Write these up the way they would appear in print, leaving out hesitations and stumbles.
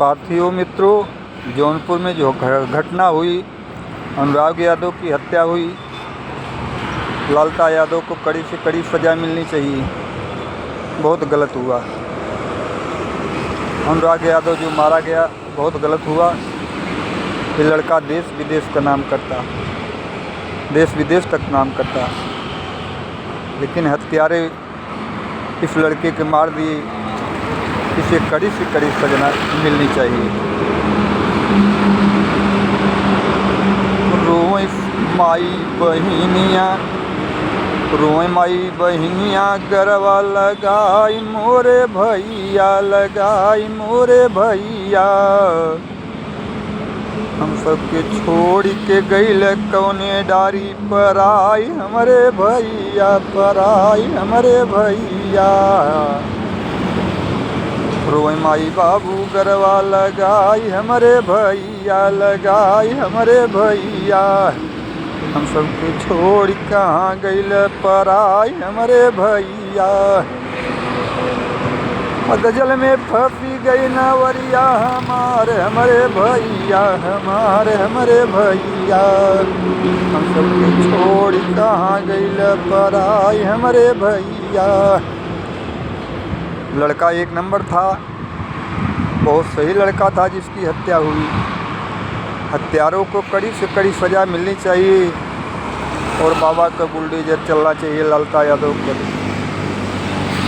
साथियों मित्रों, जौनपुर में जो घटना हुई, अनुराग यादव की हत्या हुई, ललिता यादव को कड़ी से कड़ी सज़ा मिलनी चाहिए। बहुत गलत हुआ। अनुराग यादव जो मारा गया बहुत गलत हुआ। ये लड़का देश विदेश का नाम करता, देश विदेश तक नाम करता, लेकिन हत्यारे इस लड़के के मार दिए। इसे कड़ी से कड़ी सज़ा मिलनी चाहिए। रोए माई बहिनिया, रोए माई बहिनिया, गरवा लगाई मोरे भैया, लगाई मोरे भैया। हम सबके छोड़ के गईल कौने डारी पर आई हमरे भैया, पर आई हमरे भैया। रोए माई बाबू गरवा लगाई हमरे भैया, लगाई हमरे भैया। हम सबके छोड़ कहाँ गईल पर आई हमरे भैया। गजल में फंसी गई नवरिया हमारे हमरे भैया, हमारे हमरे भैया। हम सबके छोड़ कहाँ गईल पर आई हमरे भैया। लड़का एक नंबर था, बहुत सही लड़का था जिसकी हत्या हुई। हत्यारों को कड़ी से कड़ी सज़ा मिलनी चाहिए और बाबा का बुलडोजर चलना चाहिए ललिता यादव पर।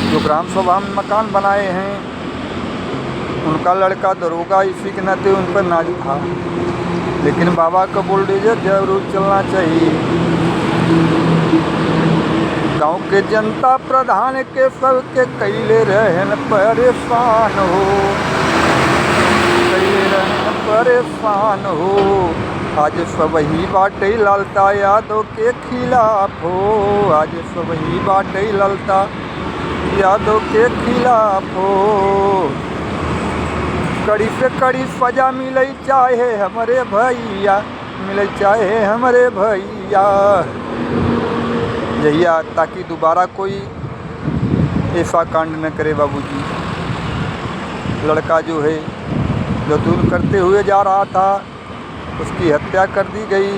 जो ग्राम सभा में मकान बनाए हैं, उनका लड़का दरोगा इसी के नाते उन पर नाज था, लेकिन बाबा का बुलडोजर जरूर चलना चाहिए। गांव के जनता प्रधान के सबके कैले रहन परेशान हो, कैले रहन परेशान हो। आज सब ही बाटे ललिता यादव के खिलाफ हो, आज सब ही बाटे ललिता यादव के खिलाफ हो। कड़ी से कड़ी सजा मिले चाहे हमरे भैया, मिले चाहे हमरे भैया जहिया, ताकि दोबारा कोई ऐसा कांड न करे। बाबूजी, लड़का जो है जो दूर करते हुए जा रहा था, उसकी हत्या कर दी गई,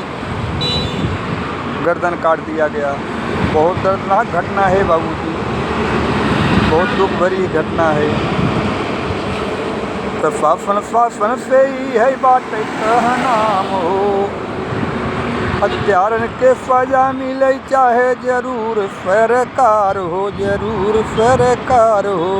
गर्दन काट दिया गया। बहुत दर्दनाक घटना है बाबूजी, बहुत दुख भरी घटना है। प्रशासन शासन से ही है बात कहनाम हो, हत्यारन के सजा मिले चाहे जरूर सरकार हो, जरूर सरकार हो।